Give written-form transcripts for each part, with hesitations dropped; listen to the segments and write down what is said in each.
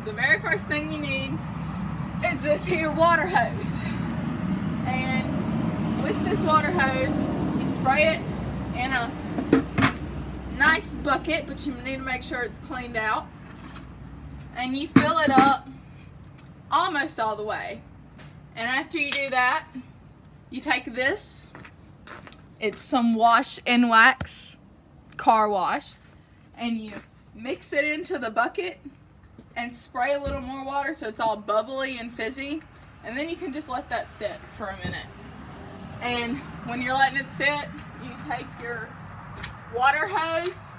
the very first thing you need is this here water hose. And with this water hose, you spray it in a nice bucket, but you need to make sure it's cleaned out. And you fill it up almost all the way. And after you do that, you take this, it's some wash and wax car wash, and you mix it into the bucket and spray a little more water so it's all bubbly and fizzy, and then you can just let that sit for a minute. And when you're letting it sit, you take your water hose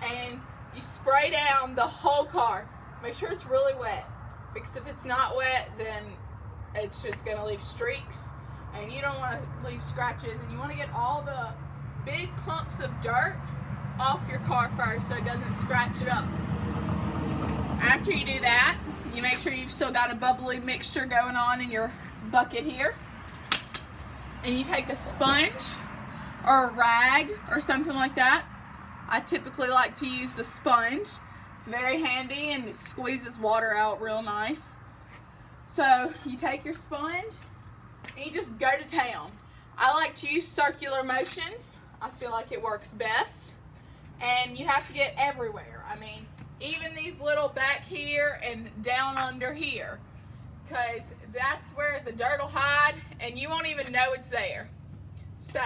and you spray down the whole car. Make sure it's really wet, because if it's not wet, then it's just going to leave streaks, and you don't want to leave scratches, and you want to get all the big clumps of dirt off your car first so it doesn't scratch it up. After you do that, you make sure you've still got a bubbly mixture going on in your bucket here, and you take a sponge or a rag or something like that. I typically like to use the sponge. It's very handy and it squeezes water out real nice. So you take your sponge and you just go to town. I like to use circular motions. I feel like it works best. And you have to get everywhere. I mean, even these little back here and down under here, because that's where the dirt will hide and you won't even know it's there. So,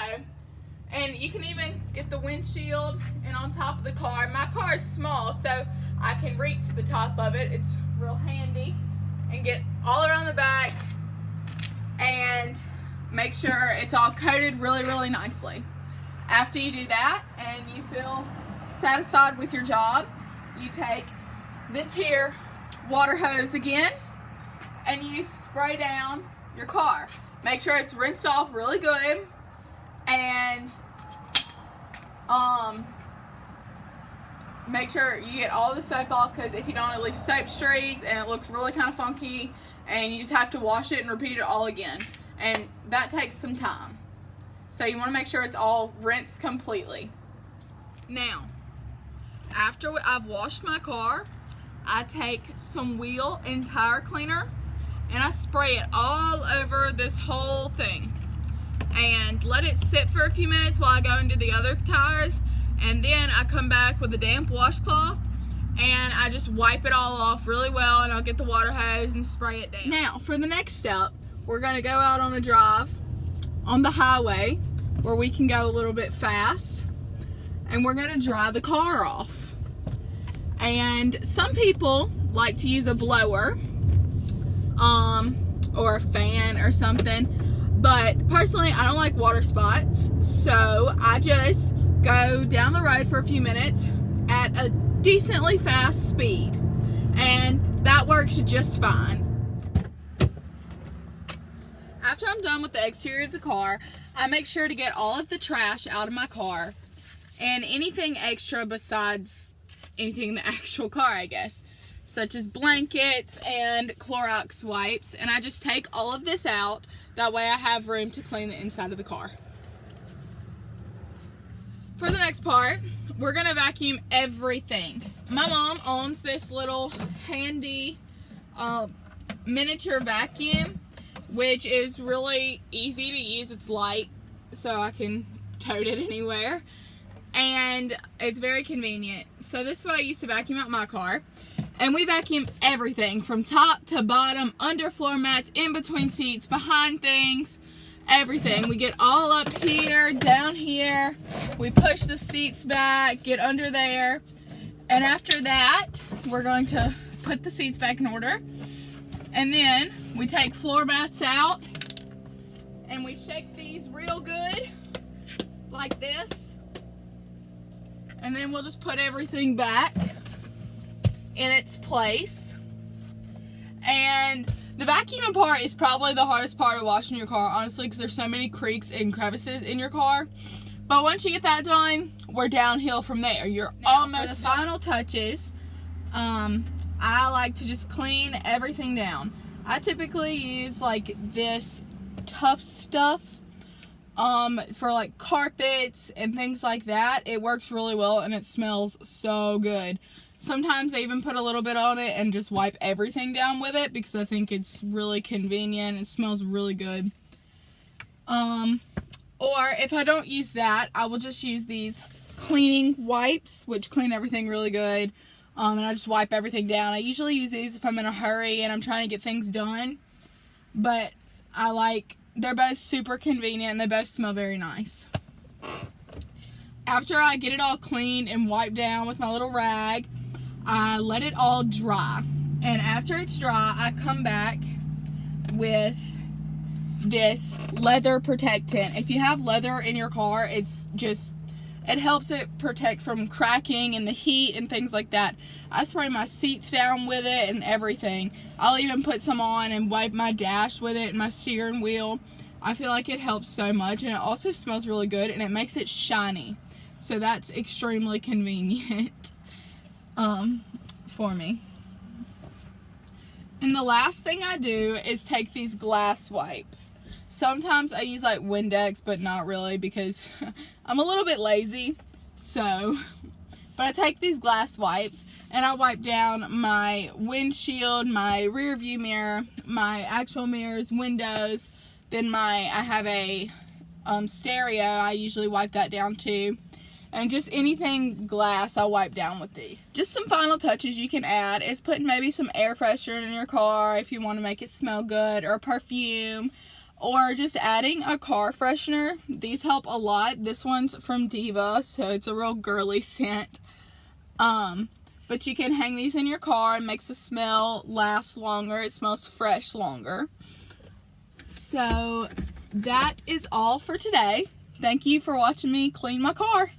and you can even get the windshield and on top of the car. My car is small, so I can reach the top of it. It's real handy. And get all around the back and make sure it's all coated really, really nicely. After you do that and you feel satisfied with your job, you take this here water hose again and you spray down your car. Make sure it's rinsed off really good, and make sure you get all the soap off, because if you don't, it leaves soap streaks and it looks really kind of funky, and you just have to wash it and repeat it all again, and that takes some time. So you want to make sure it's all rinsed completely. Now, after I've washed my car, I take some wheel and tire cleaner and I spray it all over this whole thing and let it sit for a few minutes while I go into the other tires. And then I come back with a damp washcloth and I just wipe it all off really well, and I'll get the water hose and spray it down. Now, for the next step, we're going to go out on a drive on the highway where we can go a little bit fast, and we're going to dry the car off. And some people like to use a blower or a fan or something, but personally I don't like water spots, so I just go down the road for a few minutes at a decently fast speed, and that works just fine. After I'm done with the exterior of the car, I make sure to get all of the trash out of my car and anything extra besides anything in the actual car, I guess, such as blankets and Clorox wipes, and I just take all of this out. That way I have room to clean the inside of the car. For the next part, we're going to vacuum everything. My mom owns this little handy miniature vacuum, which is really easy to use. It's light, so I can tote it anywhere, and it's very convenient. So this is what I used to vacuum out my car, and we vacuum everything from top to bottom, under floor mats, in between seats, behind things, everything. We get all up here, down here, we push the seats back, get under there, and after that we're going to put the seats back in order, and then we take floor mats out and we shake these real good like this, and then we'll just put everything back in its place. And the vacuuming part is probably the hardest part of washing your car, honestly, because there's so many creaks and crevices in your car. But once you get that done, we're downhill from there. You're almost for the final touches. I like to just clean everything down. I typically use like this tough stuff for like carpets and things like that. It works really well and it smells so good. Sometimes I even put a little bit on it and just wipe everything down with it because I think it's really convenient. It smells really good. Or if I don't use that, I will just use these cleaning wipes, which clean everything really good. And I just wipe everything down. I usually use these if I'm in a hurry and I'm trying to get things done. But they're both super convenient and they both smell very nice. After I get it all cleaned and wiped down with my little rag, I let it all dry. And after it's dry, I come back with this leather protectant. If you have leather in your car, it helps it protect from cracking and the heat and things like that. I spray my seats down with it and everything. I'll even put some on and wipe my dash with it and my steering wheel. I feel like it helps so much, and it also smells really good, and it makes it shiny. So that's extremely convenient for me. And the last thing I do is take these glass wipes. Sometimes I use like Windex, but not really because I'm a little bit lazy. But I take these glass wipes and I wipe down my windshield, my rear view mirror, my actual mirrors, windows. Then I have a stereo. I usually wipe that down too. And just anything glass, I wipe down with these. Just some final touches you can add is putting maybe some air freshener in your car if you want to make it smell good, or perfume, or just adding a car freshener. These help a lot. This one's from Diva, so it's a real girly scent. But you can hang these in your car and makes the smell last longer. It smells fresh longer. So that is all for today. Thank you for watching me clean my car.